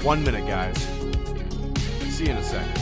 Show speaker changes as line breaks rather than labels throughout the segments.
1 minute, guys. See you in a second.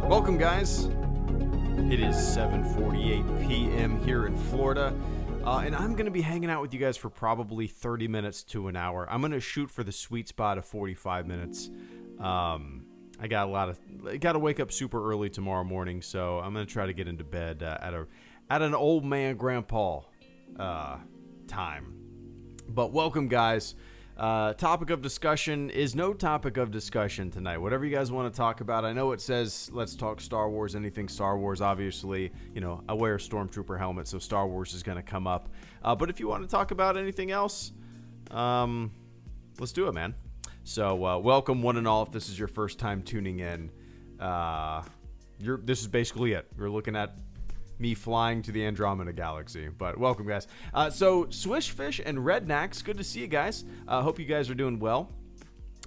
Welcome, guys. It is 7:48 p.m. here in Florida, and I'm going to be hanging out with you guys for probably 30 minutes to an hour. I'm going to shoot for the sweet spot of 45 minutes. I got to wake up super early tomorrow morning, so I'm going to try to get into bed at an old man grandpa time. But welcome, guys. Topic of discussion is no topic of discussion tonight. Whatever you guys want to talk about. I know it says let's talk Star Wars, anything Star Wars. Obviously, you know, I wear a Stormtrooper helmet, so Star Wars is going to come up. But if you want to talk about anything else, let's do it, man. So welcome one and all. If this is your first time tuning in, this is basically it. You're looking at me flying to the Andromeda Galaxy, but welcome, guys. So Swishfish and Rednax, good to see you guys. Hope you guys are doing well.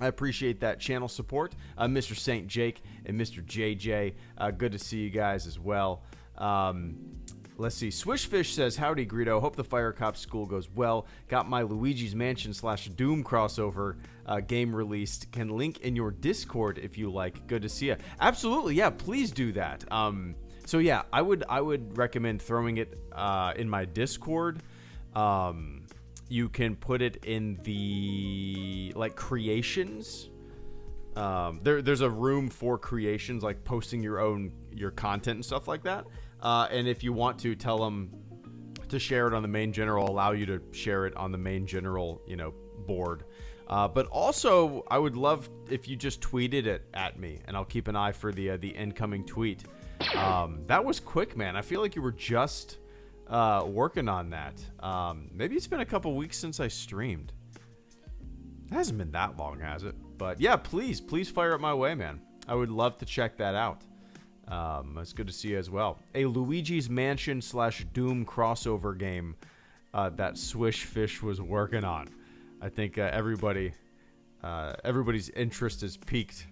I appreciate that channel support. Mr. St. Jake and Mr. JJ, good to see you guys as well. Let's see. Swishfish says, howdy, Greedo. Hope the Fire Cop school goes well. Got my Luigi's Mansion / Doom crossover game released. Can link in your Discord if you like. Good to see you. Absolutely, yeah. Please do that. So yeah, I would recommend throwing it in my Discord. You can put it in the creations. There's a room for creations, like posting your content and stuff like that. And if you want to, tell them to share it on the main general, allow you to share it on the main general, board. But also, I would love if you just tweeted it at me, and I'll keep an eye for the incoming tweet. That was quick, man. I feel like you were just working on that. Maybe it's been a couple weeks since I streamed. It hasn't been that long, has it? But yeah, please fire it my way, man. I would love to check that out. It's good to see you as well. A Luigi's Mansion / Doom crossover game that Swishfish was working on. I think everybody's interest is piqued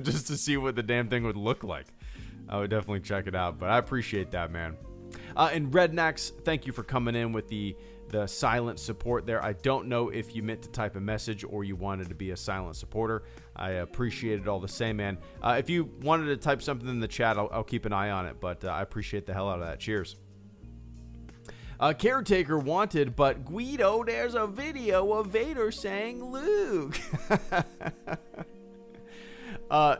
just to see what the damn thing would look like. I would definitely check it out, but I appreciate that, man. And Rednax, thank you for coming in with the silent support there. I don't know if you meant to type a message or you wanted to be a silent supporter. I appreciate it all the same, man. If you wanted to type something in the chat, I'll keep an eye on it, but I appreciate the hell out of that. Cheers. Caretaker wanted, but Guido, there's a video of Vader saying Luke.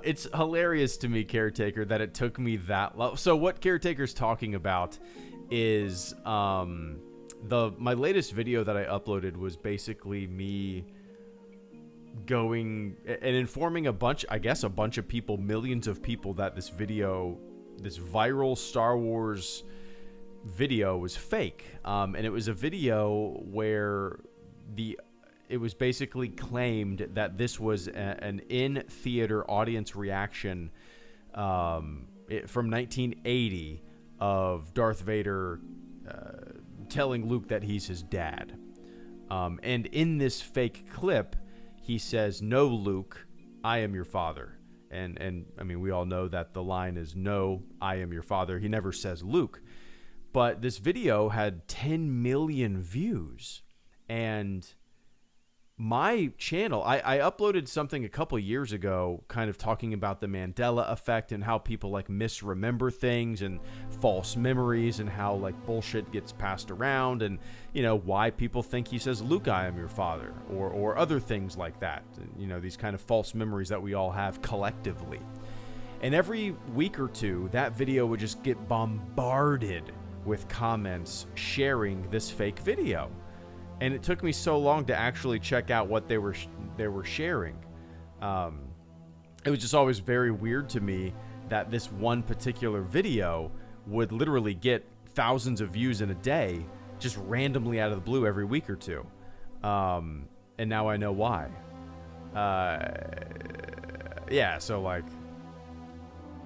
It's hilarious to me, Caretaker, that it took me that long. So what Caretaker's talking about is my latest video that I uploaded was basically me going and informing a bunch of people, millions of people, that this viral Star Wars video was fake. And it was a video where it was basically claimed that this was an in-theater audience reaction from 1980 of Darth Vader telling Luke that he's his dad. And in this fake clip, he says, "No, Luke, I am your father." And I mean, we all know that the line is, "No, I am your father." He never says Luke. But this video had 10 million views. And my channel, I uploaded something a couple years ago kind of talking about the Mandela effect and how people like misremember things and false memories and how like bullshit gets passed around and, you know, why people think he says, Luke, I am your father, or other things like that. You know, these kind of false memories that we all have collectively. And every week or two, that video would just get bombarded with comments sharing this fake video. And it took me so long to actually check out what they were sharing. It was just always very weird to me that this one particular video would literally get thousands of views in a day, just randomly out of the blue every week or two. And now I know why. Yeah, so like,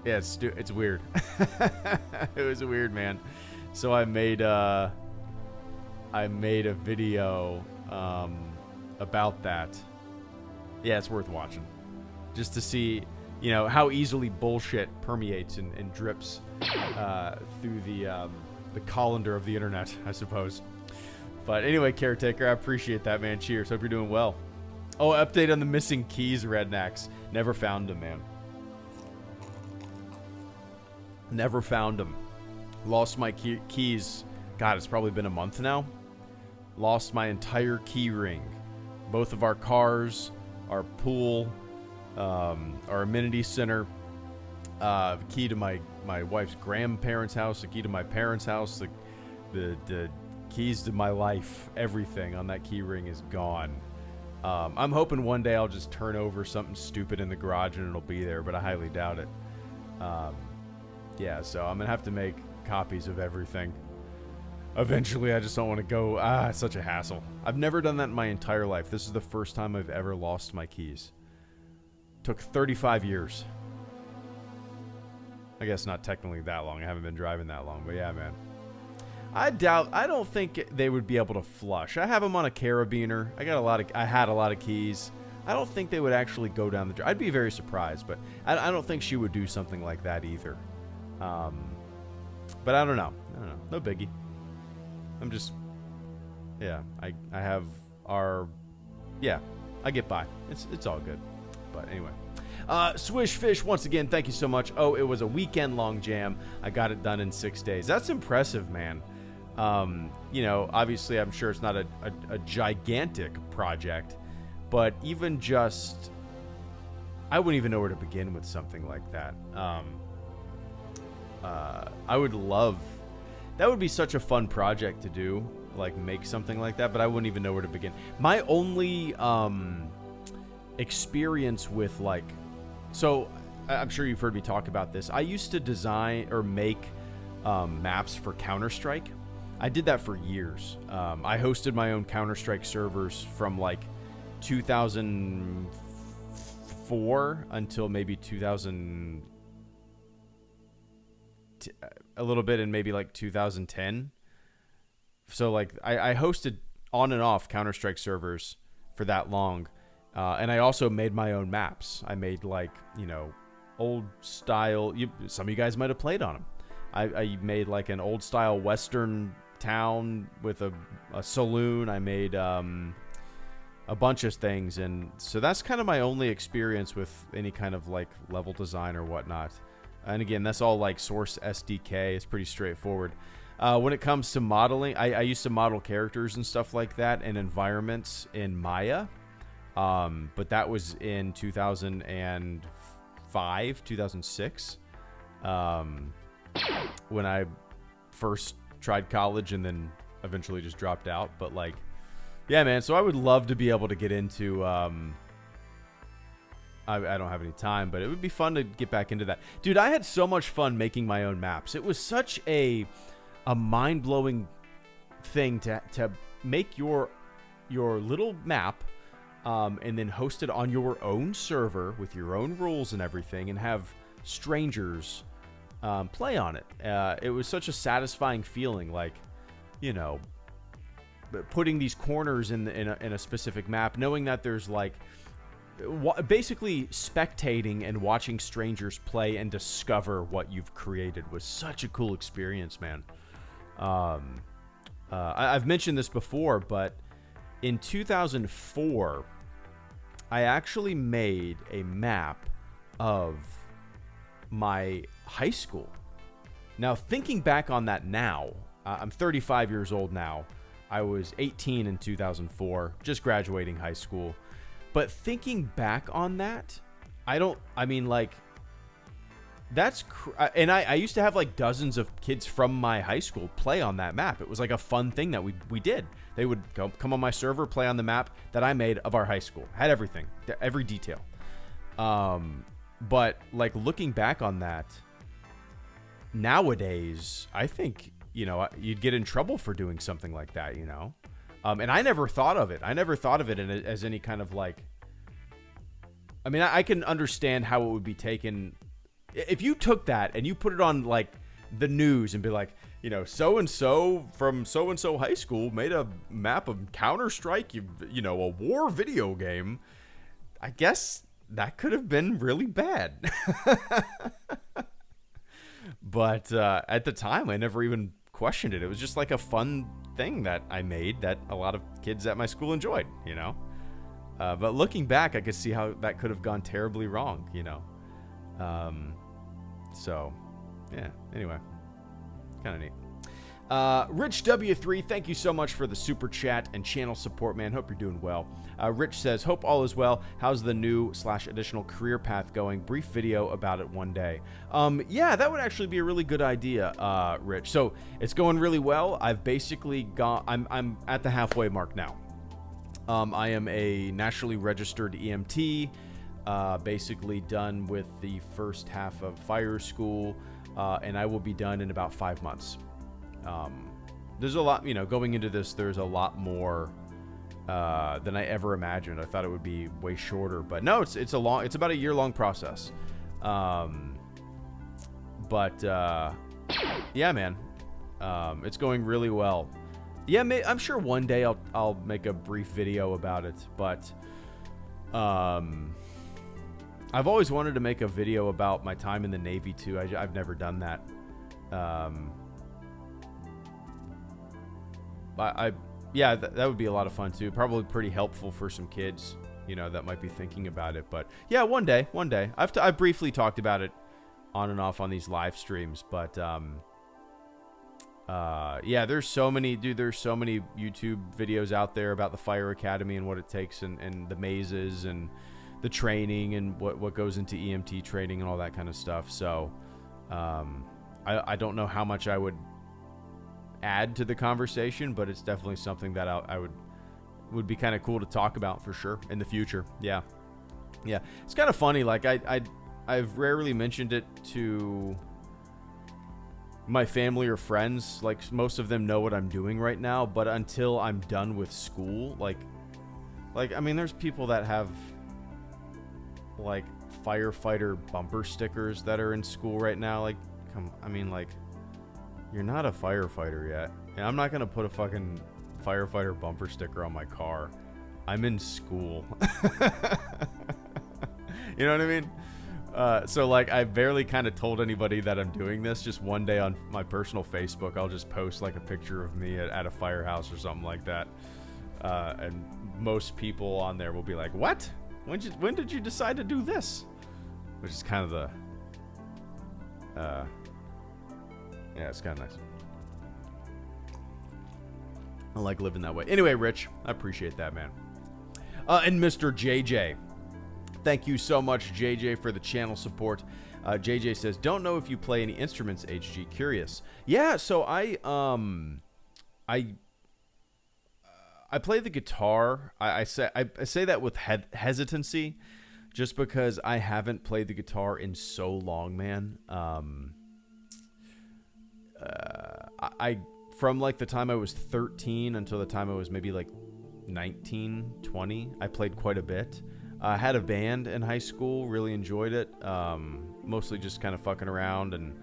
yeah, it's weird. It was weird, man. So I made a video about that. Yeah, it's worth watching. Just to see, you know, how easily bullshit permeates and drips through the colander of the internet, I suppose. But anyway, Caretaker, I appreciate that, man. Cheers. Hope you're doing well. Oh, update on the missing keys, Rednacks. Never found them, man. Never found them. Lost my keys. God, it's probably been a month now. Lost my entire key ring. Both of our cars, our pool, our amenity center, key to my wife's grandparents' house, the key to my parents' house, the keys to my life, everything on that key ring is gone. I'm hoping one day I'll just turn over something stupid in the garage and it'll be there, but I highly doubt it. Yeah, so I'm gonna have to make copies of everything. Eventually, I just don't want to go. It's such a hassle. I've never done that in my entire life. This is the first time I've ever lost my keys. Took 35 years. I guess not technically that long. I haven't been driving that long, but yeah, man. I don't think they would be able to flush. I have them on a carabiner. I had a lot of keys. I don't think they would actually go down the drain. I'd be very surprised, but I don't think she would do something like that either. But I don't know. No biggie. I'm just, yeah, I have I get by. It's all good. But anyway. Swish Fish, once again, thank you so much. Oh, it was a weekend-long jam. I got it done in 6 days. That's impressive, man. You know, obviously, I'm sure it's not a gigantic project, but even just, I wouldn't even know where to begin with something like that. I would love, that would be such a fun project to do, like make something like that, but I wouldn't even know where to begin. My only experience with like, so I'm sure you've heard me talk about this. I used to design or make maps for Counter-Strike. I did that for years. I hosted my own Counter-Strike servers from like 2004 until maybe 2000, a little bit in maybe like 2010. So like I hosted on and off Counter-Strike servers for that long. And I also made my own maps. I made like, you know, old style. Some of you guys might have played on them. I made like an old style Western town with a saloon. I made a bunch of things. And so that's kind of my only experience with any kind of like level design or whatnot. And again, that's all like Source SDK. It's pretty straightforward. When it comes to modeling, I used to model characters and stuff like that and environments in Maya. But that was in 2005, 2006, when I first tried college and then eventually just dropped out. But like, yeah, man, so I would love to be able to get into, I don't have any time, but it would be fun to get back into that. Dude, I had so much fun making my own maps. It was such a mind-blowing thing to make your little map, and then host it on your own server with your own rules and everything, and have strangers play on it. It was such a satisfying feeling, like, you know, putting these corners in a specific map, knowing that there's like basically spectating and watching strangers play and discover what you've created was such a cool experience, man. I've mentioned this before, but in 2004, I actually made a map of my high school. Now, thinking back on that now, I'm 35 years old now. I was 18 in 2004, just graduating high school. But thinking back on that, and I used to have like dozens of kids from my high school play on that map. It was like a fun thing that we did. They would come on my server, play on the map that I made of our high school. Had everything, every detail. But like looking back on that, nowadays, I think, you'd get in trouble for doing something like that, and I never thought of it. I never thought of it as any kind of like, I can understand how it would be taken. If you took that and you put it on like the news and be like, so-and-so from so-and-so high school made a map of Counter-Strike, a war video game, I guess that could have been really bad. But at the time, I never even questioned it. It was just like a fun thing that I made that a lot of kids at my school enjoyed, But looking back, I could see how that could have gone terribly wrong, So, yeah, anyway, kind of neat. Rich W3, thank you so much for the super chat and channel support, man. Hope you're doing well. Rich says, hope all is well. How's the new / additional career path going? Brief video about it one day. Yeah, that would actually be a really good idea, Rich. So it's going really well. I've basically I'm at the halfway mark now. I am a nationally registered EMT, basically done with the first half of fire school, and I will be done in about 5 months. There's a lot, going into this, there's a lot more than I ever imagined. I thought it would be way shorter, but no, it's about a year-long process. Yeah, man, it's going really well. Yeah, I'm sure one day I'll make a brief video about it, but I've always wanted to make a video about my time in the Navy too. I've never done that. Yeah, that would be a lot of fun too. Probably pretty helpful for some kids, that might be thinking about it. But yeah, one day. I've briefly talked about it on and off on these live streams, but yeah, there's so many YouTube videos out there about the Fire Academy and what it takes and the mazes and the training and what goes into EMT training and all that kind of stuff. So I don't know how much I would add to the conversation, but it's definitely something that I would be kind of cool to talk about for sure in the future. Yeah, it's kind of funny. Like I've rarely mentioned it to my family or friends. Like most of them know what I'm doing right now, but until I'm done with school, like there's people that have like firefighter bumper stickers that are in school right now. Like, you're not a firefighter yet. And I'm not going to put a fucking firefighter bumper sticker on my car. I'm in school. You know what I mean? So like I barely kind of told anybody that I'm doing this. Just one day on my personal Facebook, I'll just post like a picture of me at a firehouse or something like that. And most people on there will be like, what? When did you decide to do this? Which is kind of the... yeah, it's kind of nice. I like living that way. Anyway, Rich, I appreciate that, man. And Mr. JJ. Thank you so much, JJ, for the channel support. JJ says, don't know if you play any instruments, HG. Curious. Yeah, so I play the guitar. I say that with hesitancy, just because I haven't played the guitar in so long, man. I from like the time I was 13 until the time I was maybe like 19, 20, I played quite a bit. I had a band in high school, really enjoyed it. Mostly just kind of fucking around and,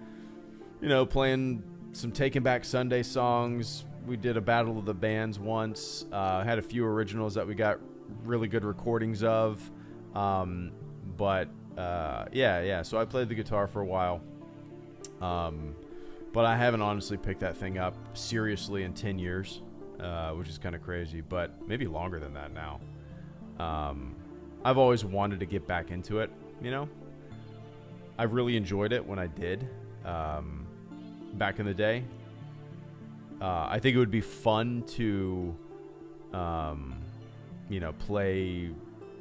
playing some Taking Back Sunday songs. We did a battle of the bands once. Had a few originals that we got really good recordings of. Yeah. So I played the guitar for a while. But I haven't honestly picked that thing up seriously in 10 years. which is kind of crazy, but maybe longer than that now. I've always wanted to get back into it, you know? I really enjoyed it when I did, back in the day. I think it would be fun to, you know, play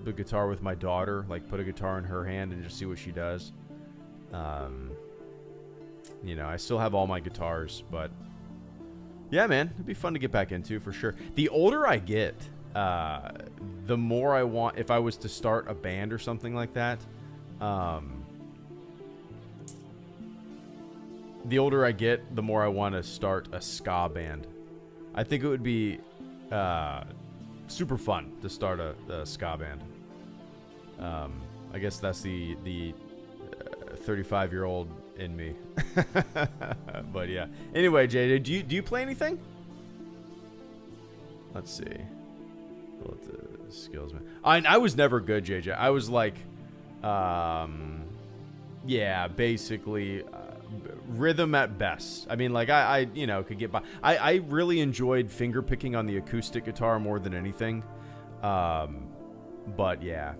the guitar with my daughter, like put a guitar in her hand and just see what she does. You know, I still have all my guitars, but yeah, man, it'd be fun to get back into for sure. The older I get, the more I want, if I was to start a band or something like that, the older I get, the more I want to start a ska band. I think it would be super fun to start a ska band. I guess that's the 35-year-old in me. But yeah. Anyway, JJ, do you play anything? Let's see. Pull up the skills, man. I was never good, JJ. I was like, yeah, basically rhythm at best. I mean, like I you know, could get by. I really enjoyed finger picking on the acoustic guitar more than anything. But yeah.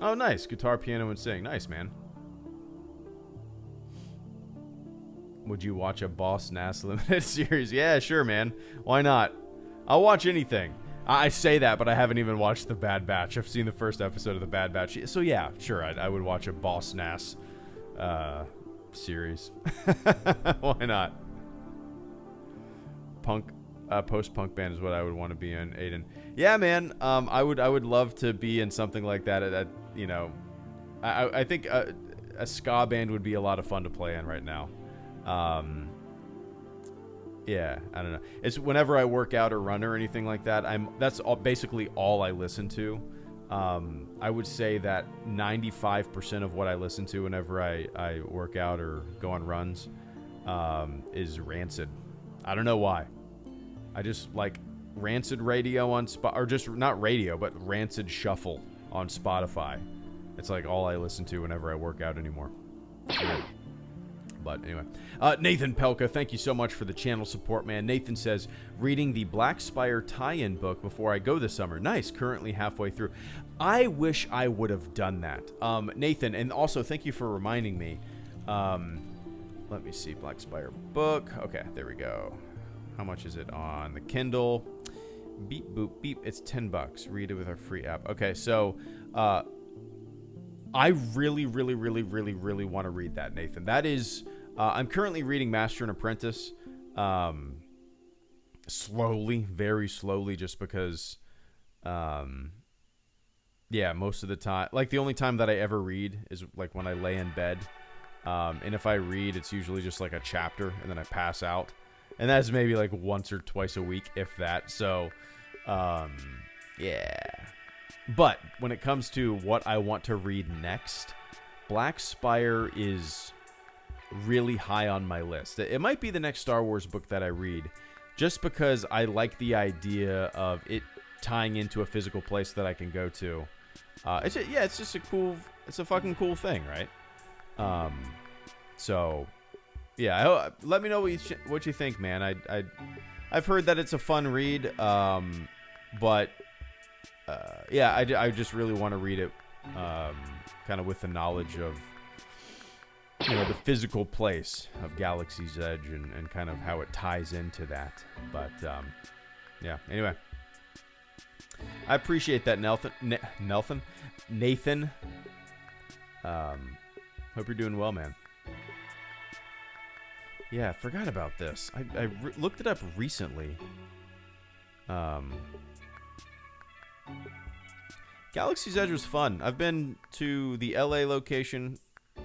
Oh, nice. Guitar, piano, and sing. Nice, man. Would you watch a Boss Nass limited series? Yeah, sure, man. Why not? I'll watch anything. I say that, but I haven't even watched The Bad Batch. I've seen the first episode of The Bad Batch. So yeah, sure, I would watch a Boss Nass series. Why not? Post-punk band is what I would want to be in, Aiden. Yeah, man. I would love to be in something like that. You know, I think a ska band would be a lot of fun to play in right now. Yeah, I don't know. It's whenever I work out or run or anything like that. That's basically all I listen to. I would say that 95% of what I listen to whenever I work out or go on runs is Rancid. I don't know why. I just like Rancid radio on or just not radio, but Rancid Shuffle on Spotify. It's like all I listen to whenever I work out anymore. But anyway, Nathan Pelka, thank you so much for the channel support, man. Nathan says, reading the Black Spire tie-in book before I go this summer. Nice, currently halfway through. I wish I would have done that. Nathan, and also thank you for reminding me. Let me see, Black Spire book. Okay, there we go. How much is it on the Kindle? Beep, boop, beep. It's $10. Read it with our free app. Okay, so I really want to read that, Nathan. That is, I'm currently reading Master and Apprentice, slowly, very slowly, just because, yeah, most of the time, like the only time that I ever read is like when I lay in bed, and if I read, it's usually just like a chapter, and then I pass out, and that's maybe like once or twice a week, if that. So, yeah. But when it comes to what I want to read next, Black Spire is really high on my list. It might be the next Star Wars book that I read, just because I like the idea of it tying into a physical place that I can go to. It's just it's a fucking cool thing, right? So, yeah, let me know what you think, man. I've heard that it's a fun read, but yeah, I just really want to read it, kind of with the knowledge of, you know, the physical place of Galaxy's Edge and kind of how it ties into that. But yeah, anyway, I appreciate that, Nathan. Hope you're doing well, man. Yeah, I forgot about this. I looked it up recently. Galaxy's Edge was fun. I've been to the LA location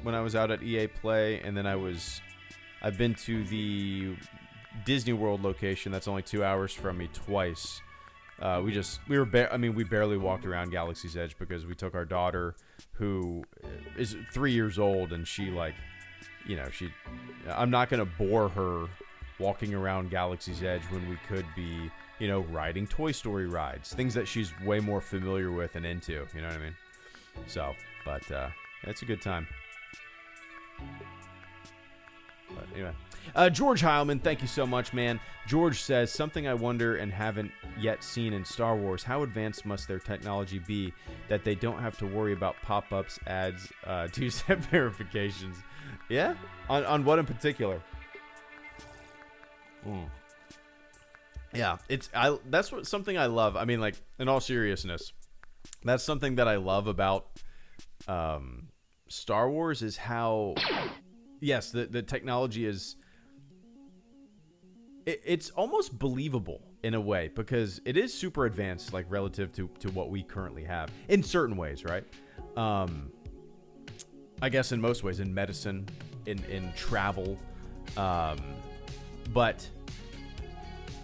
when I was out at EA Play, and then I've been to the Disney World location that's only 2 hours from me twice. We barely walked around Galaxy's Edge because we took our daughter, who is 3 years old, and she, like, you know, I'm not going to bore her walking around Galaxy's Edge when we could be, you know, riding Toy Story rides, things that she's way more familiar with and into, you know what I mean? So, but it's a good time. But anyway, George Heilman, thank you so much, man. George says, something I wonder and haven't yet seen in Star Wars. How advanced must their technology be that they don't have to worry about pop-ups, ads, two-step verifications? Yeah? On what in particular? Yeah, that's something I love. I mean, like, in all seriousness, that's something that I love about Star Wars is how, yes, the technology is, it's almost believable in a way because it is super advanced, like relative to what we currently have in certain ways, right? I guess in most ways, in medicine, in travel, but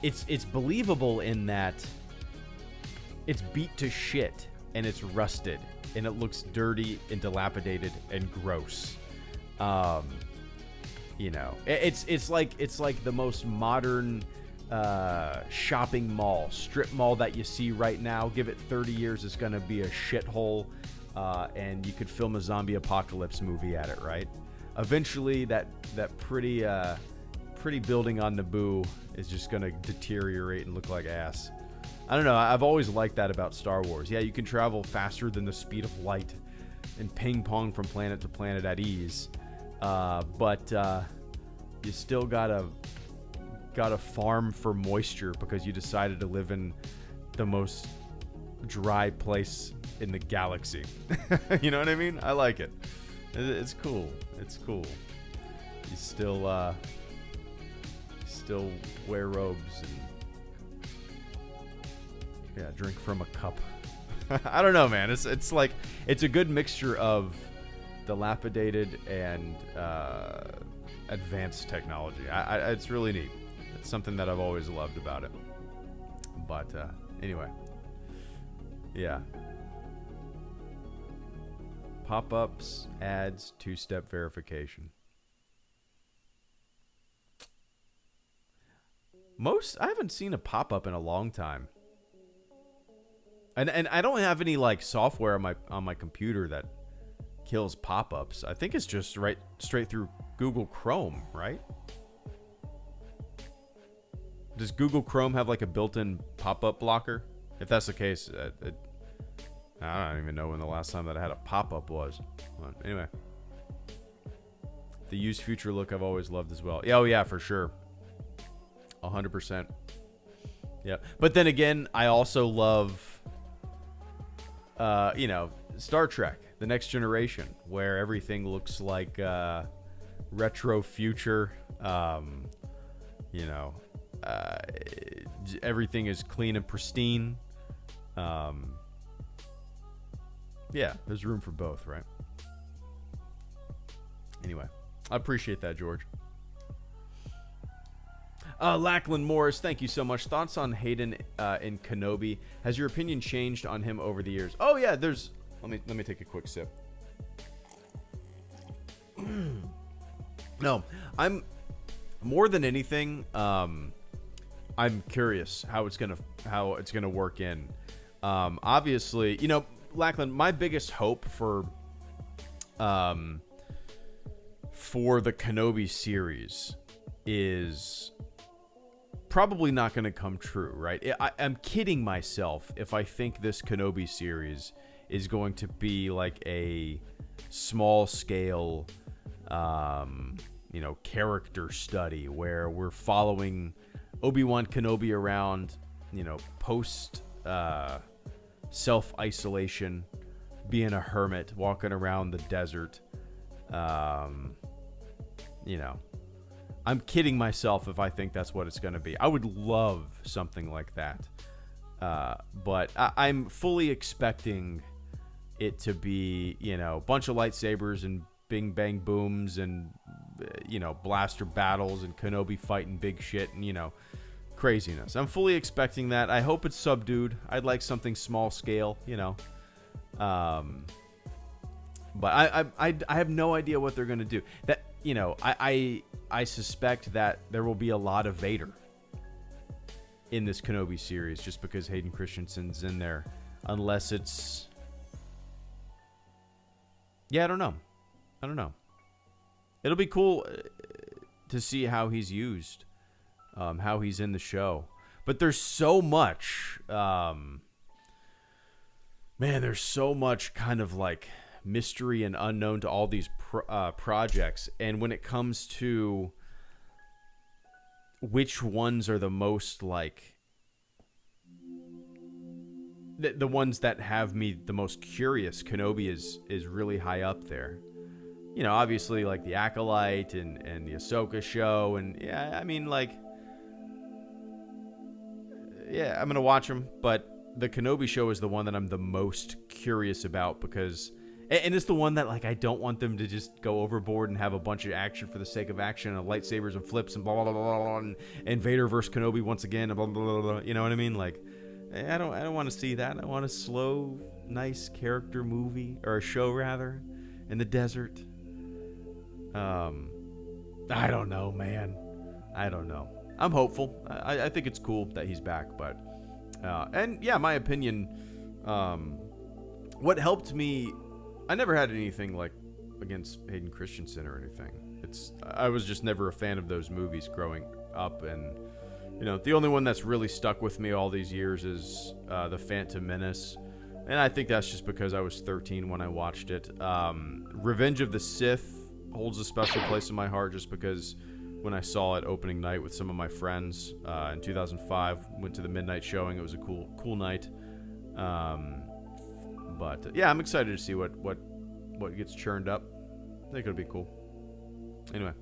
it's believable in that it's beat to shit and it's rusted and it looks dirty and dilapidated and gross. You know, it's like the most modern shopping mall, strip mall that you see right now. Give it 30 years, it's gonna be a shithole, and you could film a zombie apocalypse movie at it, right? Eventually, that pretty building on Naboo is just gonna deteriorate and look like ass. I don't know. I've always liked that about Star Wars. Yeah, you can travel faster than the speed of light and ping pong from planet to planet at ease. But you still gotta farm for moisture because you decided to live in the most dry place in the galaxy. You know what I mean? I like it. It's cool. It's cool. You still wear robes and drink from a cup. I don't know, man. It's like it's a good mixture of dilapidated and advanced technology. It's really neat. It's something that I've always loved about it. But anyway, yeah. Pop-ups, ads, two-step verification. I haven't seen a pop-up in a long time. And I don't have any like software on my computer that kills pop-ups. I think it's just straight through Google Chrome, right? Does Google Chrome have like a built-in pop-up blocker? If that's the case, I don't even know when the last time that I had a pop-up was. But anyway, the use future look I've always loved as well. Oh yeah, for sure, 100%. Yeah, but then again, I also love, Star Trek, The Next Generation, where everything looks like retro future. Everything is clean and pristine. Yeah, there's room for both, right? Anyway, I appreciate that, George. Lachlan Morris, thank you so much. Thoughts on Hayden in Kenobi? Has your opinion changed on him over the years? Oh yeah, let me take a quick sip. No, I'm more than anything. I'm curious how it's gonna work in. Obviously, Lachlan, my biggest hope for the Kenobi series is probably not going to come true, right? I'm kidding myself if I think this Kenobi series is going to be like a small scale, character study where we're following Obi-Wan Kenobi around, post self-isolation, being a hermit, walking around the desert. I'm kidding myself if I think that's what it's going to be. I would love something like that. But I'm fully expecting it to be, a bunch of lightsabers and bing bang booms and, blaster battles and Kenobi fighting big shit and, craziness. I'm fully expecting that. I hope it's subdued. I'd like something small scale, But I have no idea what they're going to do. That, I suspect that there will be a lot of Vader in this Kenobi series just because Hayden Christensen's in there. Unless it's... Yeah, I don't know. It'll be cool to see how he's used, how he's in the show. But there's so much, man, there's so much kind of like mystery and unknown to all these projects. And when it comes to which ones are the most like, the ones that have me the most curious, Kenobi is really high up there. You know, obviously like the Acolyte and the Ahsoka show. And yeah, I mean like, yeah, I'm going to watch them, but the Kenobi show is the one that I'm the most curious about because, and it's the one that like I don't want them to just go overboard and have a bunch of action for the sake of action and lightsabers and flips and blah blah blah blah, and Vader versus Kenobi once again and blah blah blah blah. You know what I mean? Like, I don't want to see that. I want a slow, nice character movie or a show rather in the desert. I don't know, man. I don't know. I'm hopeful. I think it's cool that he's back, but and yeah, my opinion. What helped me, I never had anything like against Hayden Christensen or anything. I was just never a fan of those movies growing up, and you know, the only one that's really stuck with me all these years is The Phantom Menace, and I think that's just because I was 13 when I watched it. Revenge of the Sith holds a special place in my heart just because when I saw it opening night with some of my friends in 2005, went to the midnight showing. It was a cool night. But yeah, I'm excited to see what gets churned up. I think it'll be cool. Anyway,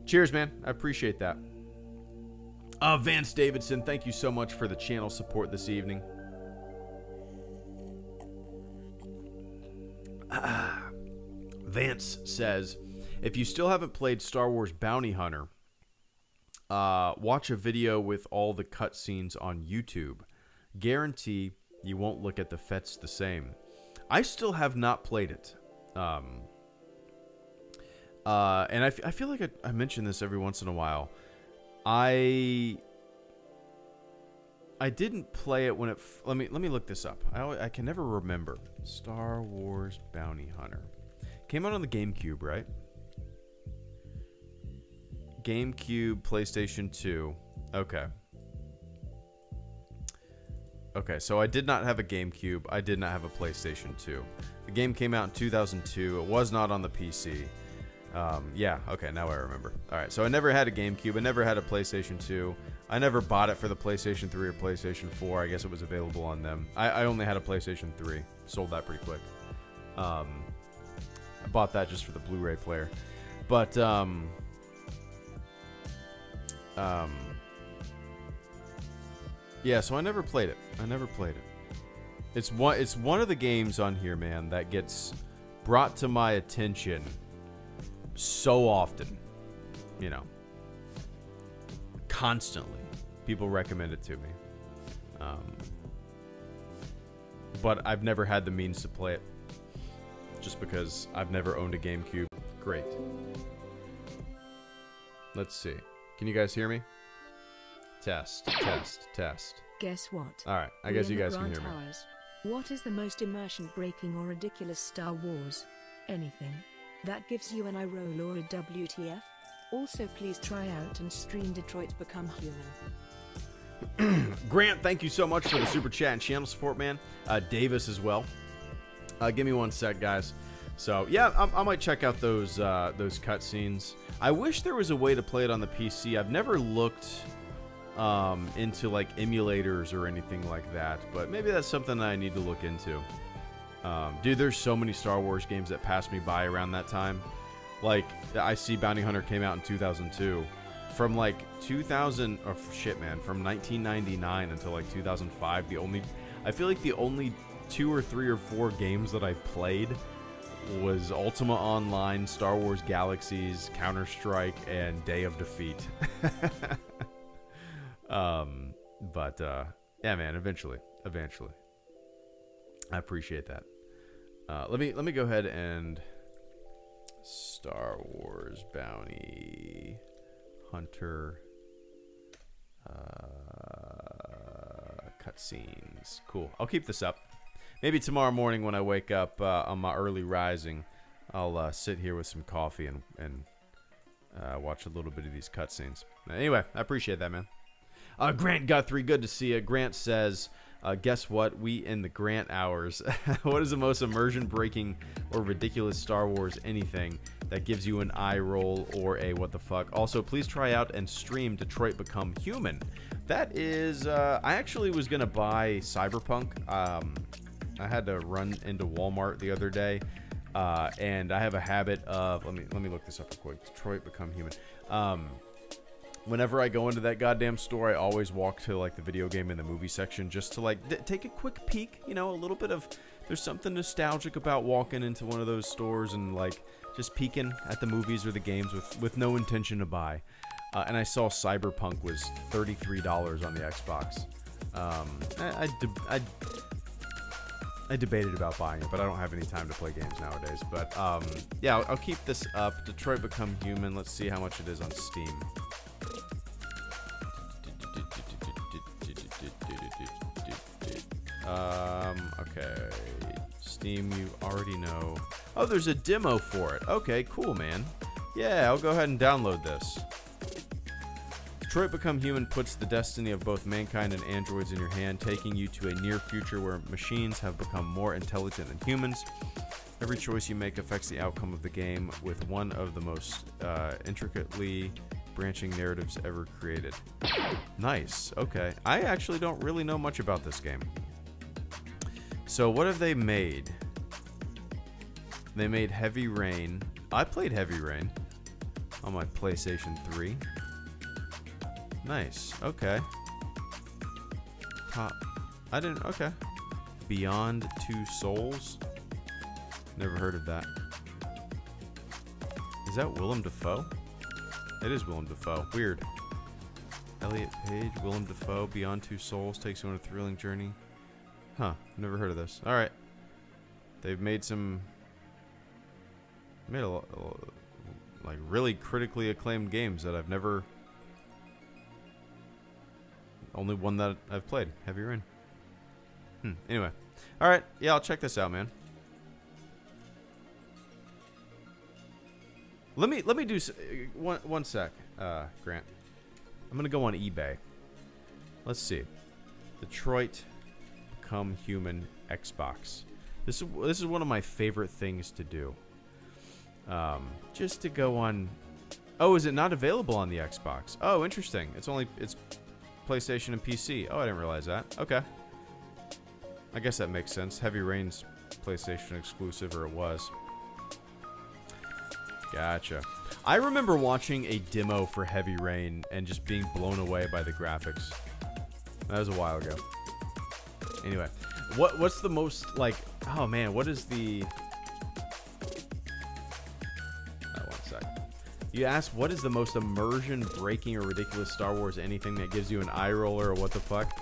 cheers, man. I appreciate that. Vance Davidson, thank you so much for the channel support this evening. Vance says, if you still haven't played Star Wars Bounty Hunter, watch a video with all the cutscenes on YouTube. Guarantee you won't look at the Fets the same. I still have not played it. And I feel like I mention this every once in a while. I didn't play it when it... Let me look this up. I can never remember. Star Wars Bounty Hunter. Came out on the GameCube, right? GameCube, PlayStation 2. Okay. Okay, so I did not have a GameCube. I did not have a PlayStation 2. The game came out in 2002. It was not on the PC. Yeah, okay, now I remember. Alright, so I never had a GameCube. I never had a PlayStation 2. I never bought it for the PlayStation 3 or PlayStation 4. I guess it was available on them. I only had a PlayStation 3. Sold that pretty quick. I bought that just for the Blu-ray player. But, yeah, so I never played it. It's one of the games on here, man, that gets brought to my attention so often. You know, constantly. People recommend it to me. But I've never had the means to play it. Just because I've never owned a GameCube. Great. Let's see. Can you guys hear me? Test.
Guess what?
Alright, I guess you guys can hear me.
What is the most immersion-breaking or ridiculous Star Wars? Anything that gives you an eye roll or a WTF? Also, please try out and stream Detroit Become Human.
Grant, thank you so much for the super chat and channel support, man. Davis as well. Give me one sec, guys. So yeah, I might check out those cutscenes. I wish there was a way to play it on the PC. I've never looked into like emulators or anything like that, but maybe that's something that I need to look into. Dude, there's so many Star Wars games that passed me by around that time. Like, I see Bounty Hunter came out in 2002. From like 2000, or shit, man, from 1999 until like 2005, I feel like the only 2 or 3 or 4 games that I played was Ultima Online, Star Wars Galaxies, Counter-Strike, and Day of Defeat. But yeah, man, eventually. I appreciate that. Let me go ahead and Star Wars Bounty Hunter cutscenes. Cool. I'll keep this up. Maybe tomorrow morning when I wake up on my early rising, I'll sit here with some coffee and watch a little bit of these cutscenes. Anyway, I appreciate that, man. Grant Guthrie, good to see you. Grant says, guess what? We in the Grant hours. What is the most immersion-breaking or ridiculous Star Wars anything that gives you an eye roll or a what the fuck? Also, please try out and stream Detroit Become Human. That is, I actually was going to buy Cyberpunk. I had to run into Walmart the other day, and I have a habit of, let me look this up real quick. Detroit Become Human. Whenever I go into that goddamn store, I always walk to like the video game and the movie section just to like take a quick peek, you know, a little bit of, there's something nostalgic about walking into one of those stores and like just peeking at the movies or the games with no intention to buy. And I saw Cyberpunk was $33 on the Xbox. I debated about buying it, but I don't have any time to play games nowadays. But yeah, I'll keep this up. Detroit Become Human. Let's see how much it is on Steam. Okay. Steam, you already know. Oh, there's a demo for it. Okay, cool, man. Yeah, I'll go ahead and download this. Detroit Become Human puts the destiny of both mankind and androids in your hand, taking you to a near future where machines have become more intelligent than humans. Every choice you make affects the outcome of the game, with one of the most intricately branching narratives ever created. Nice. Okay. I actually don't really know much about this game. So what have they made? They made Heavy Rain. I played Heavy Rain on my PlayStation 3. Nice. Okay. I didn't. Okay. Beyond Two Souls. Never heard of that. Is that Willem Dafoe? It is Willem Dafoe. Weird. Elliot Page, Willem Dafoe, Beyond Two Souls takes you on a thrilling journey. Huh. Never heard of this. All right. They've made some. Made a like really critically acclaimed games that I've never. Only one that I've played. Heavy Rain. Anyway. All right. Yeah, I'll check this out, man. Let me do one sec, Grant. I'm gonna go on eBay. Let's see. Detroit Become Human Xbox. This is one of my favorite things to do. Just to go on. Oh, is it not available on the Xbox? Oh, interesting. It's PlayStation and PC. Oh, I didn't realize that. Okay. I guess that makes sense. Heavy Rain's PlayStation exclusive, or it was. Gotcha. I remember watching a demo for Heavy Rain and just being blown away by the graphics. That was a while ago. Anyway, what's the most like? Oh man, what is the? One sec. You asked what is the most immersion-breaking or ridiculous Star Wars anything that gives you an eye roller or what the fuck?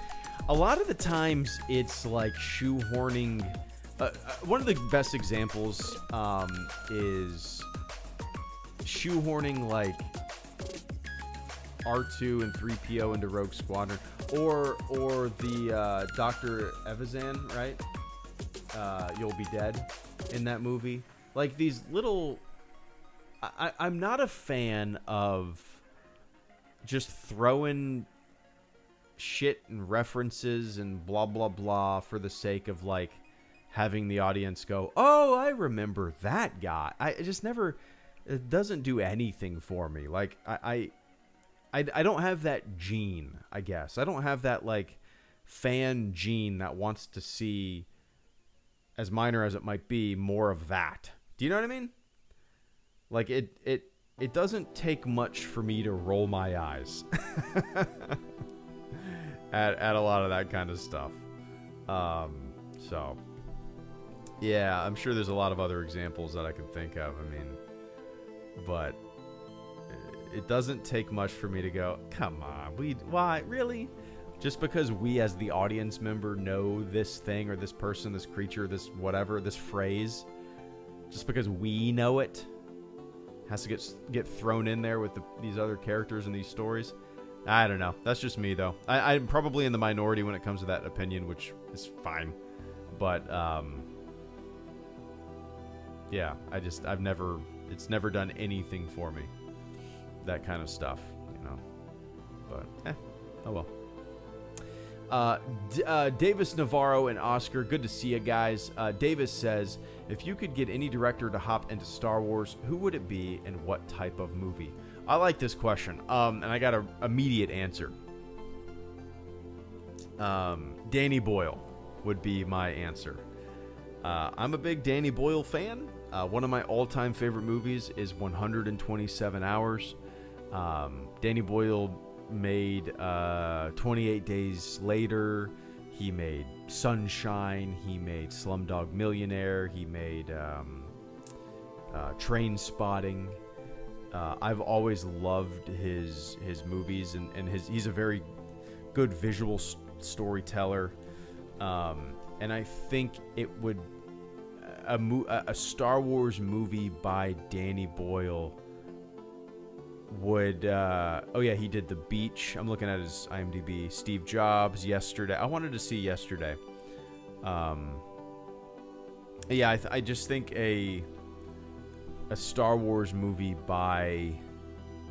A lot of the times it's like shoehorning. One of the best examples is shoehorning like R2 and 3PO into Rogue Squadron, or the Dr. Evazan, right? You'll Be Dead in that movie. Like these little. I'm not a fan of just throwing shit and references and blah blah blah for the sake of like having the audience go, oh, I remember that guy. I just never. It doesn't do anything for me. Like I don't have that gene, I guess. I don't have that like fan gene that wants to see, as minor as it might be, more of that. Do you know what I mean? Like it doesn't take much for me to roll my eyes at a lot of that kind of stuff. So yeah, I'm sure there's a lot of other examples that I can think of. I mean, but it doesn't take much for me to go, come on, why, really? Just because we as the audience member know this thing or this person, this creature, this whatever, this phrase, just because we know it, has to get thrown in there with these other characters and these stories. I don't know. That's just me, though. I'm probably in the minority when it comes to that opinion, which is fine. But, yeah, it's never done anything for me. that kind of stuff, you know. But oh well. Davis Navarro and Oscar, good to see you guys. Davis says, if you could get any director to hop into Star Wars, who would it be and what type of movie? I like this question, and I got an immediate answer. Danny Boyle would be my answer. I'm a big Danny Boyle fan. One of my all-time favorite movies is 127 Hours. Danny Boyle made 28 Days Later. He made Sunshine. He made Slumdog Millionaire. He made Train Spotting. I've always loved his movies, and he's a very good visual storyteller. And I think it would a Star Wars movie by Danny Boyle would oh yeah, he did The Beach. I'm looking at his IMDb. Steve Jobs, Yesterday. I wanted to see Yesterday. Yeah, I just think a Star Wars movie by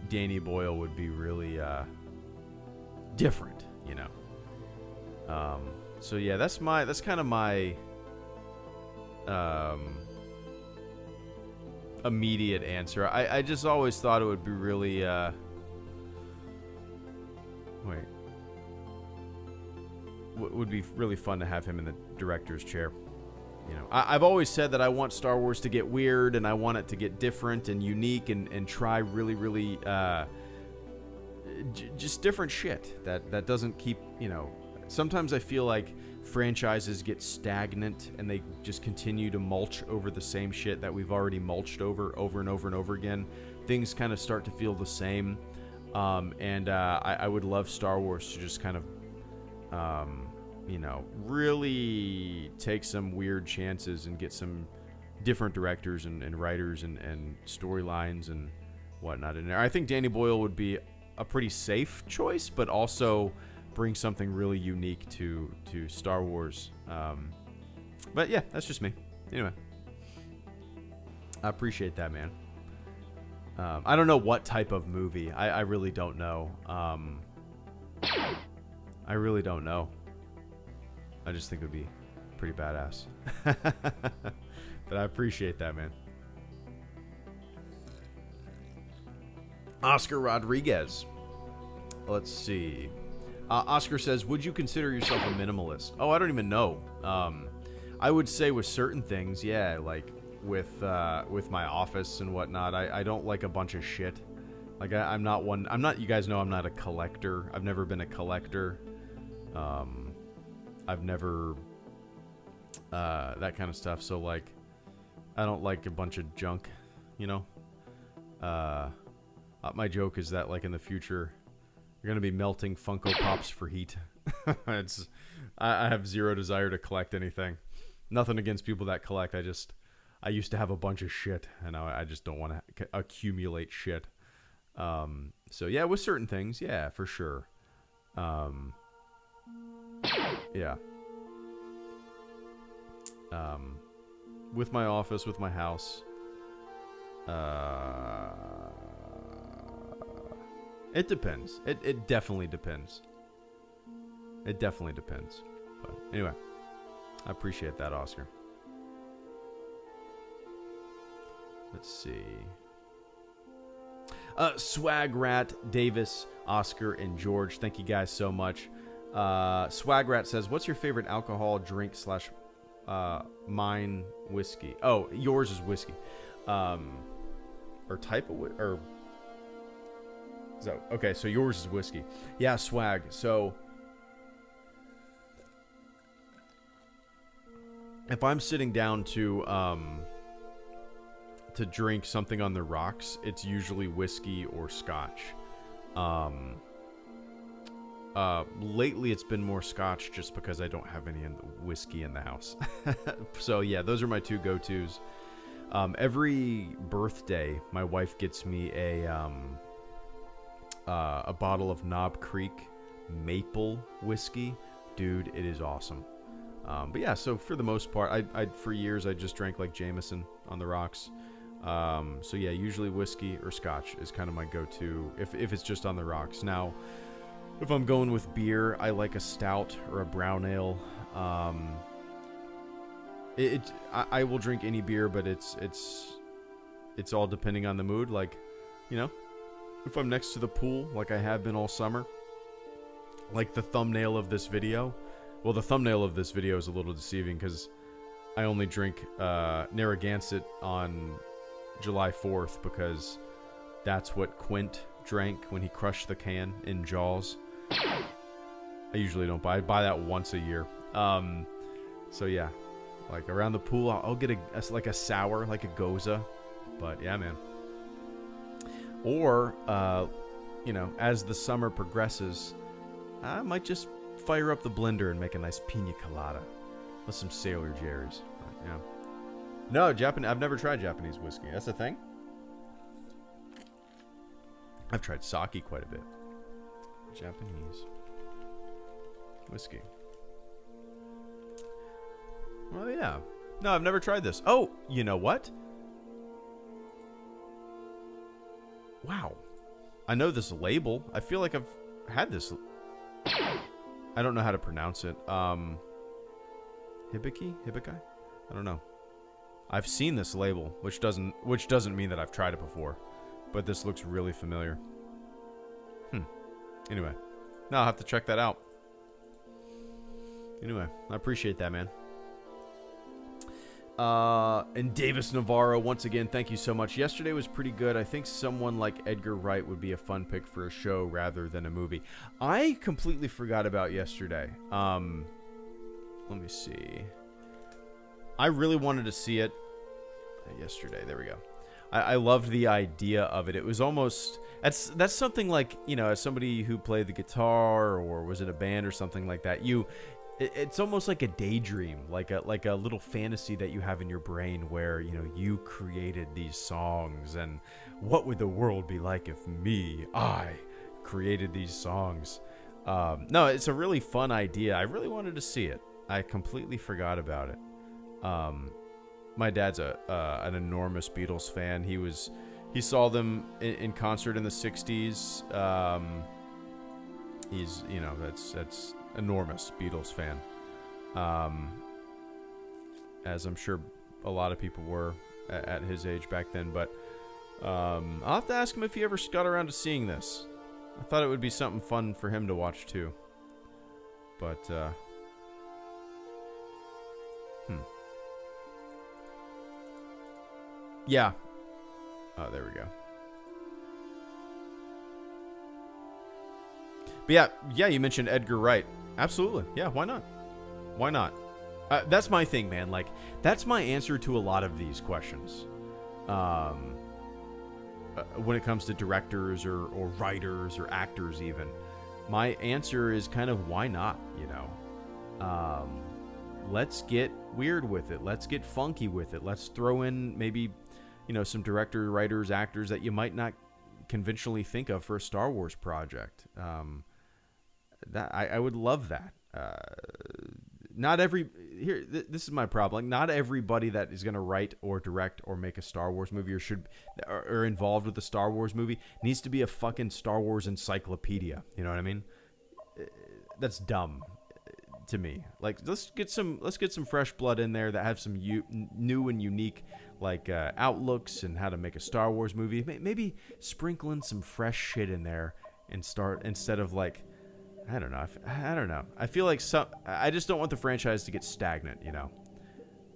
Danny Boyle would be really different, you know. So yeah, that's kind of my immediate answer. I just always thought it would be really would be really fun to have him in the director's chair. You know, I've always said that I want Star Wars to get weird, and I want it to get different and unique, and try really just different shit that doesn't keep, you know. Sometimes I feel like franchises get stagnant and they just continue to mulch over the same shit that we've already mulched over and over again. Things kind of start to feel the same. I would love Star Wars to just kind of, you know, really take some weird chances and get some different directors and writers and storylines and whatnot in there. I think Danny Boyle would be a pretty safe choice, but also bring something really unique to Star Wars. But yeah, that's just me. Anyway, I appreciate that, man. I don't know what type of movie. I really don't know. I really don't know. I just think it would be pretty badass. But I appreciate that, man. Oscar Rodriguez. Let's see. Oscar says, would you consider yourself a minimalist? Oh, I don't even know. I would say with certain things, yeah, like with my office and whatnot, I don't like a bunch of shit. Like I'm not, you guys know I'm not a collector. I've never been a collector. I've never, that kind of stuff. So like, I don't like a bunch of junk, you know? My joke is that like in the future, you're going to be melting Funko Pops for heat. I have zero desire to collect anything. Nothing against people that collect. I used to have a bunch of shit, and I just don't want to accumulate shit. So yeah, with certain things, yeah, for sure. Yeah. With my office, with my house. It depends. It definitely depends. It definitely depends. But anyway, I appreciate that, Oscar. Let's see. Swag Rat, Davis, Oscar, and George. Thank you guys so much. Swag Rat says, what's your favorite alcohol drink / mine whiskey? Oh, yours is whiskey. Or type of or so okay, so yours is whiskey. Yeah, Swag. So if I'm sitting down to drink something on the rocks, it's usually whiskey or scotch. Lately it's been more scotch just because I don't have any whiskey in the house. So yeah, those are my two go-tos. Every birthday, my wife gets me a bottle of Knob Creek maple whiskey. Dude, it is awesome. But yeah, so for the most part, I for years I just drank like Jameson on the rocks. So yeah, usually whiskey or scotch is kind of my go-to if it's just on the rocks. Now, if I'm going with beer, I like a stout or a brown ale. I will drink any beer, but it's all depending on the mood. Like, you know, if I'm next to the pool, like I have been all summer, like the thumbnail of this video. Well, the thumbnail of this video is a little deceiving because I only drink Narragansett on July 4th because that's what Quint drank when he crushed the can in Jaws. I usually don't buy. I buy that once a year. So yeah, like around the pool, I'll get like a sour, like a Goza. But yeah, man. Or, you know, as the summer progresses, I might just fire up the blender and make a nice pina colada with some Sailor Jerry's. But, yeah. No, I've never tried Japanese whiskey. That's a thing. I've tried sake quite a bit. Japanese whiskey. Well, yeah. No, I've never tried this. Oh, you know what? Wow. I know this label. I feel like I've had this. I don't know how to pronounce it. Hibiki? I don't know. I've seen this label, which doesn't mean that I've tried it before. But this looks really familiar. Anyway. No, I'll have to check that out. Anyway, I appreciate that, man. And Davis Navarro, once again, thank you so much. Yesterday was pretty good. I think someone like Edgar Wright would be a fun pick for a show rather than a movie. I completely forgot about yesterday. Let me see. I really wanted to see it yesterday. There we go. I loved the idea of it. It was almost... That's something like, you know, as somebody who played the guitar or was in a band or something like that, it's almost like a daydream, like a little fantasy that you have in your brain where, you know, you created these songs and what would the world be like if I created these songs. No, it's a really fun idea. I really wanted to see it. I completely forgot about it. My dad's an enormous Beatles fan. He saw them in concert in the 60s. He's, you know, that's enormous Beatles fan. As I'm sure a lot of people were at his age back then. But I'll have to ask him if he ever got around to seeing this. I thought it would be something fun for him to watch too. But yeah. Oh, there we go. But yeah, you mentioned Edgar Wright. Absolutely. Yeah, why not? Why not? That's my thing, man. Like, that's my answer to a lot of these questions. When it comes to directors or writers or actors even. My answer is kind of why not, you know? Let's get weird with it. Let's get funky with it. Let's throw in maybe, you know, some directors, writers, actors that you might not conventionally think of for a Star Wars project. That I would love that. This is my problem. Like, not everybody that is going to write or direct or make a Star Wars movie or involved with a Star Wars movie needs to be a fucking Star Wars encyclopedia. You know what I mean? That's dumb to me. Like, let's get some fresh blood in there that have some new and unique like outlooks and how to make a Star Wars movie. Maybe sprinkle in some fresh shit in there and start instead of like. I don't know. I feel like I just don't want the franchise to get stagnant, you know.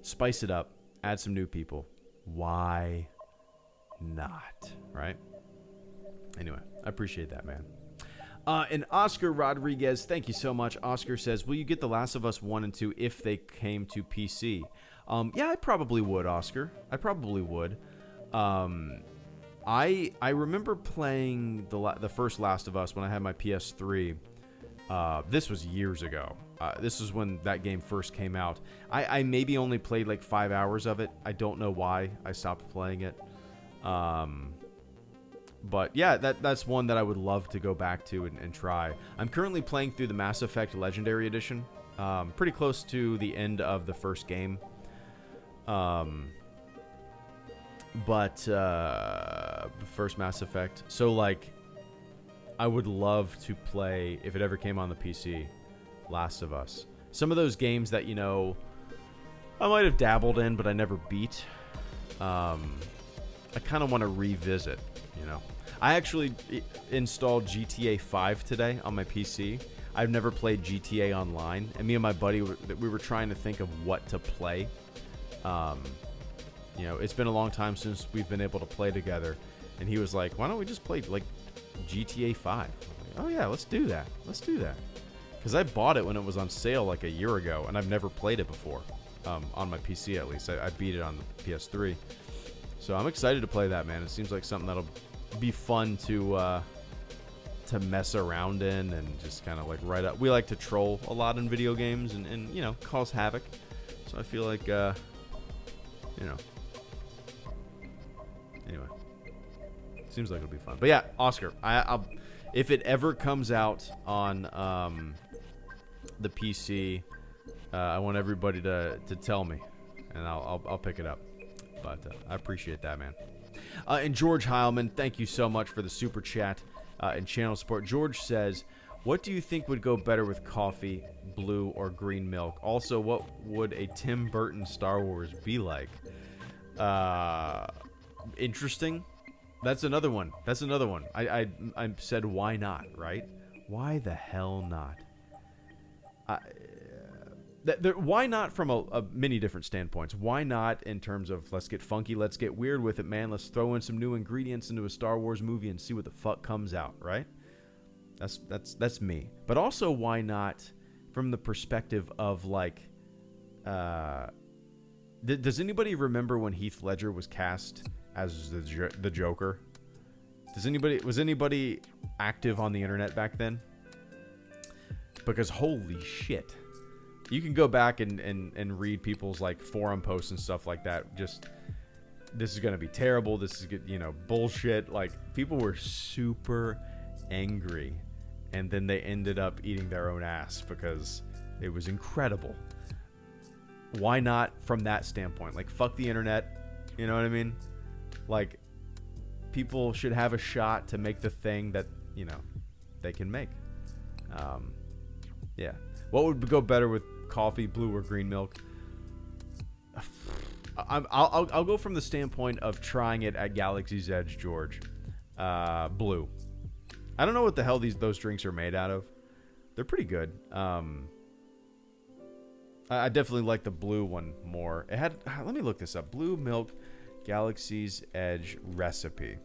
Spice it up. Add some new people. Why not? Right? Anyway, I appreciate that, man. And Oscar Rodriguez, thank you so much. Oscar says, will you get The Last of Us 1 and 2 if they came to PC? Yeah, I probably would, Oscar. I probably would. I remember playing the first Last of Us when I had my PS3. This was years ago. This is when that game first came out. I maybe only played like 5 hours of it. I don't know why I stopped playing it. But yeah, that's one that I would love to go back to and try. I'm currently playing through the Mass Effect Legendary Edition. Pretty close to the end of the first game. But first Mass Effect. So like, I would love to play, if it ever came on the PC, Last of Us. Some of those games that, you know, I might have dabbled in, but I never beat. I kind of want to revisit, you know. I actually installed GTA 5 today on my PC. I've never played GTA Online, and me and my buddy, we were trying to think of what to play. You know, it's been a long time since we've been able to play together, and he was like, why don't we just play, like, GTA 5? Like, oh, yeah, let's do that. Let's do that. Because I bought it when it was on sale, like, a year ago, and I've never played it before, on my PC, at least. I beat it on the PS3. So I'm excited to play that, man. It seems like something that'll be fun to mess around in and just kind of like write up. We like to troll a lot in video games and you know, cause havoc. So I feel like, you know, anyway, seems like it'll be fun. But yeah, Oscar, I'll if it ever comes out on the PC, I want everybody to tell me, and I'll pick it up. But I appreciate that, man. And George Heilman, thank you so much for the super chat and channel support. George says, what do you think would go better with coffee, blue, or green milk? Also, what would a Tim Burton Star Wars be like? Interesting. That's another one. That's another one. I said, why not, right? Why the hell not? Why not from a many different standpoints? Why not in terms of let's get funky, let's get weird with it, man. Let's throw in some new ingredients into a Star Wars movie and see what the fuck comes out, right? That's me. But also, why not from the perspective of like, does anybody remember when Heath Ledger was cast as the Joker? Was anybody active on the internet back then? Because holy shit. You can go back and read people's like forum posts and stuff like that. Just, this is going to be terrible. This is, you know, bullshit. Like, people were super angry. And then they ended up eating their own ass because it was incredible. Why not from that standpoint? Like, fuck the internet. You know what I mean? Like, people should have a shot to make the thing that, you know, they can make. Yeah. What would go better with coffee, blue, or green milk? I'll go from the standpoint of trying it at Galaxy's Edge, George. Blue. I don't know what the hell those drinks are made out of. They're pretty good. I definitely like the blue one more. It had. Let me look this up. Blue milk, Galaxy's Edge recipe.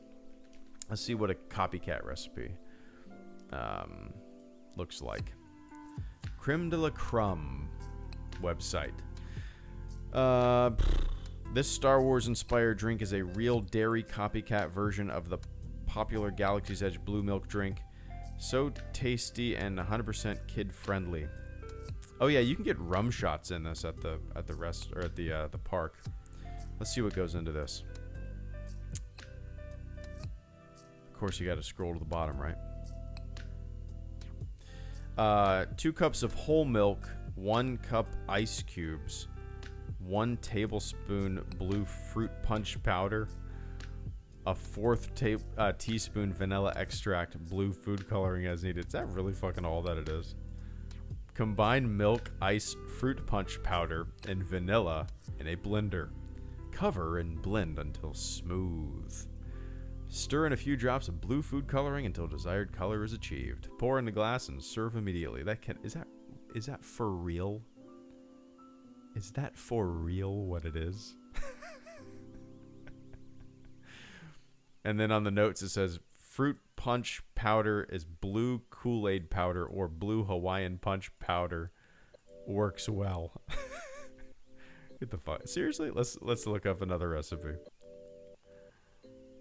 Let's see what a copycat recipe looks like. Creme de la Crumb website. This Star Wars inspired drink is a real dairy copycat version of the popular Galaxy's Edge blue milk drink. So tasty and 100% kid friendly. Oh yeah, you can get rum shots in this at the the park. Let's see what goes into this. Of course, you got to scroll to the bottom, right? 2 cups of whole milk, 1 cup ice cubes, 1 tablespoon blue fruit punch powder, a 1/4 teaspoon vanilla extract, blue food coloring as needed. Is that really fucking all that it is? Combine milk, ice, fruit punch powder, and vanilla in a blender. Cover and blend until smooth. Stir in a few drops of blue food coloring until desired color is achieved. Pour in the glass and serve immediately. Is that for real? Is that for real what it is? And then on the notes it says fruit punch powder is blue Kool-Aid powder or blue Hawaiian punch powder works well. Get the fuck. Seriously? Let's look up another recipe.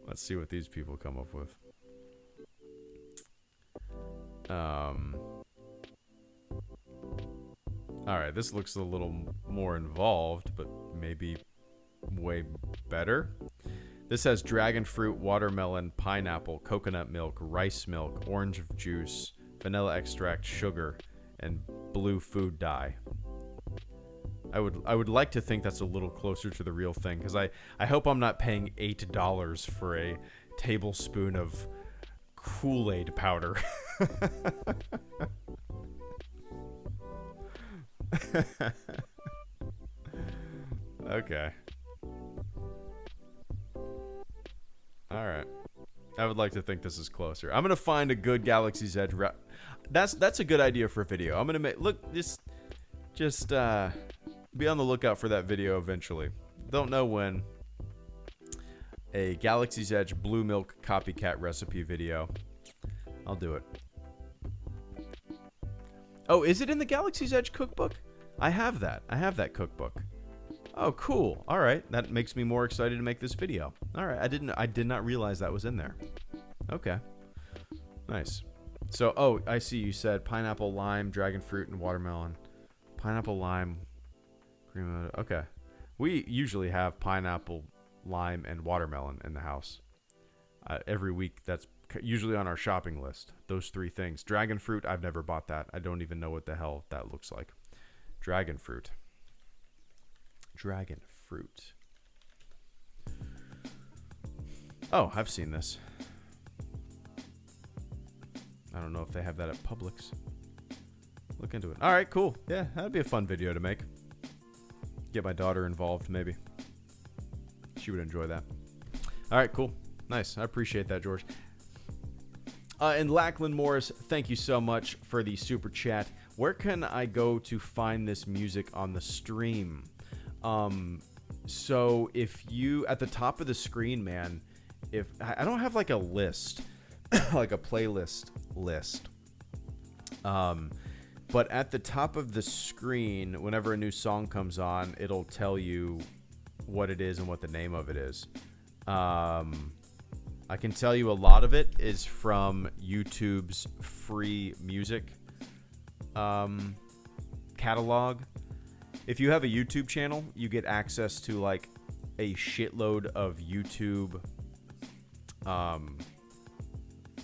Let's see what these people come up with. Alright, this looks a little more involved, but maybe way better. This has dragon fruit, watermelon, pineapple, coconut milk, rice milk, orange juice, vanilla extract, sugar, and blue food dye. I would like to think that's a little closer to the real thing, because I hope I'm not paying $8 for a tablespoon of Kool-Aid powder. Okay. All right. I would like to think this is closer. I'm gonna find a good Galaxy's Edge. That's a good idea for a video. I'm gonna make just be on the lookout for that video eventually. Don't know when. A Galaxy's Edge blue milk copycat recipe video. I'll do it. Oh, is it in the Galaxy's Edge cookbook? I have that. I have that cookbook. Oh, cool. All right, that makes me more excited to make this video. All right, I did not realize that was in there. Okay, nice. So, oh, I see. You said pineapple, lime, dragon fruit, and watermelon. Pineapple, lime, cream. Okay, we usually have pineapple, lime, and watermelon in the house. Every week, that's usually on our shopping list. Those three things. Dragon fruit, I've never bought that. I don't even know what the hell that looks like. Dragon fruit. Dragon fruit. Oh, I've seen this. I don't know if they have that at Publix. Look into it. All right, cool. Yeah, that'd be a fun video to make. Get my daughter involved, maybe. She would enjoy that. All right, cool. Nice. I appreciate that, George. And Lackland Morris, thank you so much for the super chat. Where can I go to find this music on the stream? So if you, at the top of the screen, man, if I don't have like a list, like a playlist list. But at the top of the screen, whenever a new song comes on, it'll tell you what it is and what the name of it is. I can tell you a lot of it is from YouTube's free music catalog. If you have a YouTube channel, you get access to like a shitload of YouTube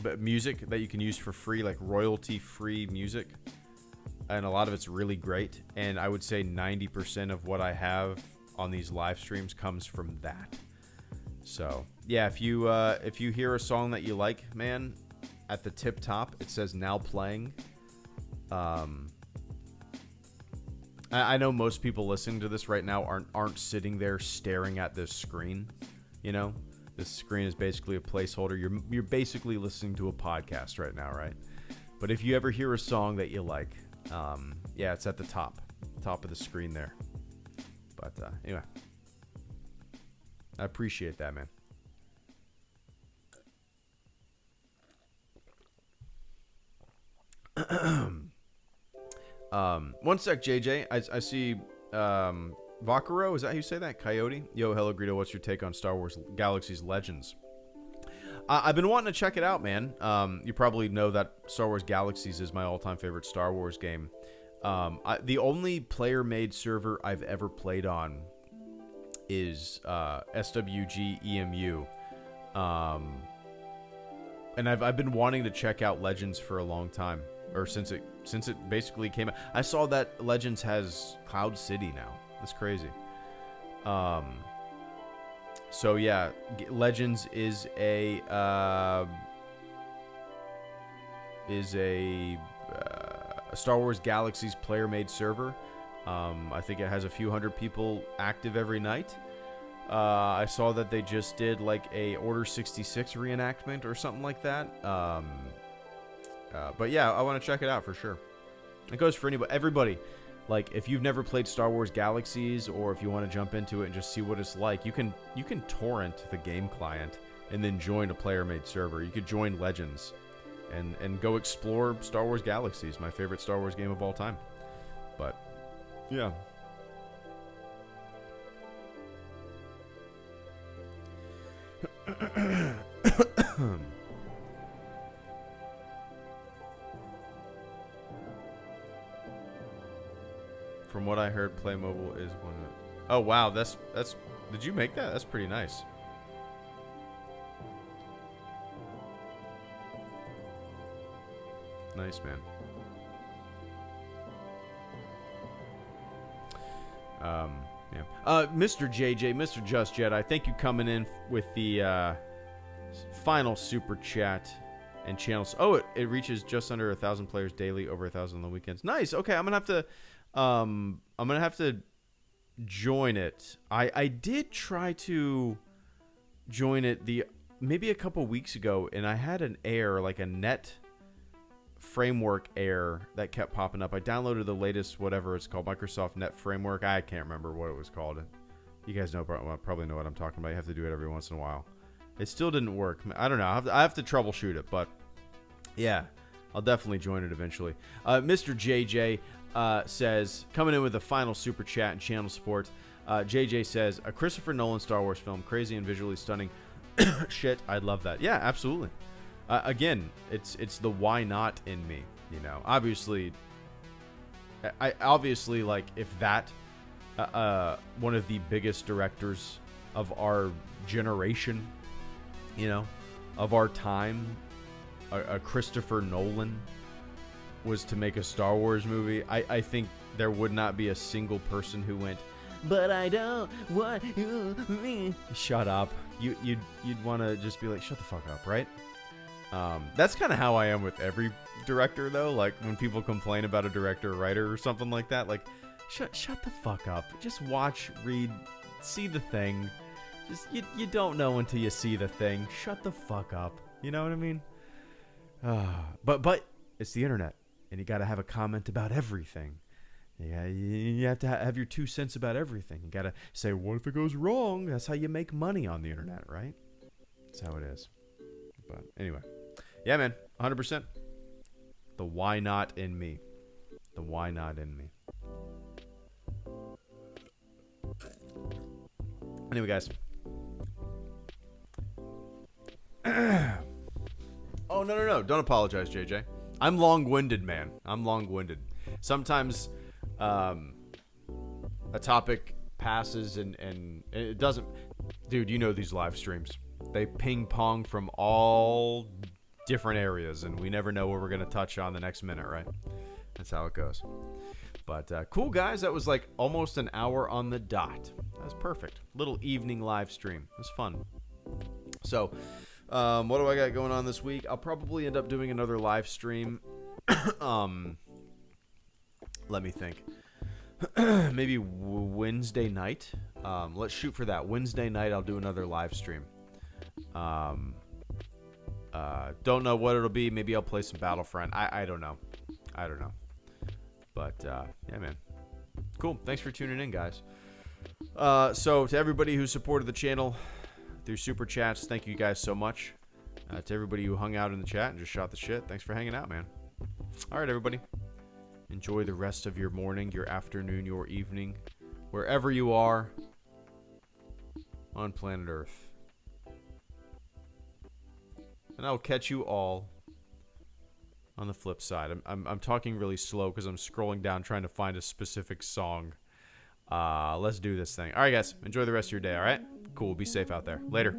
but music that you can use for free, like royalty-free music. And a lot of it's really great. And I would say 90% of what I have on these live streams comes from that. So yeah, if you hear a song that you like, man, at the tip top it says now playing. I know most people listening to this right now aren't sitting there staring at this screen. You know, this screen is basically a placeholder. You're basically listening to a podcast right now, right? But if you ever hear a song that you like, yeah, it's at the top of the screen there. But anyway, I appreciate that, man. One sec, JJ. I see Vakaro, is that how you say that? Coyote? Yo, HelloGreedo, what's your take on Star Wars Galaxies Legends? I've been wanting to check it out, man. You probably know that Star Wars Galaxies is my all-time favorite Star Wars game. The only player-made server I've ever played on is SWG EMU. And I've been wanting to check out Legends for a long time. Or since it basically came out. I saw that Legends has Cloud City now. That's crazy. So yeah, Legends is a Star Wars Galaxies player-made server. I think it has a few hundred people active every night. I saw that they just did like a Order 66 reenactment or something like that. But yeah, I want to check it out for sure. It goes for everybody. Like, if you've never played Star Wars Galaxies, or if you want to jump into it and just see what it's like, you can torrent the game client and then join a player-made server. You could join Legends and go explore Star Wars Galaxies, my favorite Star Wars game of all time. But yeah. From what I heard, Playmobil is one of... Oh, wow. That's... Did you make that? That's pretty nice. Nice, man. Yeah. Mr. JJ, Mr. Just Jedi, thank you coming in with the final super chat and channels. Oh, it reaches just under 1,000 players daily, over 1,000 on the weekends. Nice. Okay, I'm gonna have to join it. I did try to join it maybe a couple weeks ago, and I had an error, like a net framework error that kept popping up. I downloaded the latest, whatever it's called, Microsoft Net Framework. I can't remember what it was called. You guys probably know what I'm talking about. You have to do it every once in a while. It still didn't work. I don't know. I have to troubleshoot it, but yeah, I'll definitely join it eventually. Mr. JJ says, coming in with the final super chat and channel support. JJ says, a Christopher Nolan Star Wars film, crazy and visually stunning. Shit, I'd love that. Yeah, absolutely. Again, it's the why not in me, you know. Obviously, like, if that one of the biggest directors of our generation, you know, of our time, a Christopher Nolan was to make a Star Wars movie, I think there would not be a single person who went, but I don't want you. Shut up. You'd want to just be like, shut the fuck up, right? That's kind of how I am with every director, though. Like, when people complain about a director or writer or something like that, like, shut the fuck up. Just watch, read, see the thing. Just you don't know until you see the thing. Shut the fuck up. You know what I mean? But it's the internet, and you got to have a comment about everything. Yeah, you have to have your 2 cents about everything. You got to say, what if it goes wrong? That's how you make money on the internet, right? That's how it is. But anyway. Yeah, man. 100%. The why not in me. The why not in me. Anyway, guys. Oh, no. Don't apologize, JJ. I'm long-winded, man. I'm long-winded. Sometimes a topic passes and it doesn't. Dude, you know these live streams. They ping pong from all different areas, and we never know what we're going to touch on the next minute, right? That's how it goes. But cool, guys. That was like almost an hour on the dot. That was perfect. Little evening live stream. It was fun. So, what do I got going on this week? I'll probably end up doing another live stream. Let me think. Maybe Wednesday night. Let's shoot for that. Wednesday night, I'll do another live stream. Don't know what it'll be. Maybe I'll play some Battlefront. I don't know. But, yeah, man. Cool. Thanks for tuning in, guys. So, to everybody who supported the channel through Super Chats, thank you guys so much. To everybody who hung out in the chat and just shot the shit, thanks for hanging out, man. All right, everybody. Enjoy the rest of your morning, your afternoon, your evening, wherever you are on planet Earth. And I'll catch you all on the flip side. I'm talking really slow because I'm scrolling down trying to find a specific song. Let's do this thing. All right, guys. Enjoy the rest of your day, all right? Cool. Be safe out there. Later.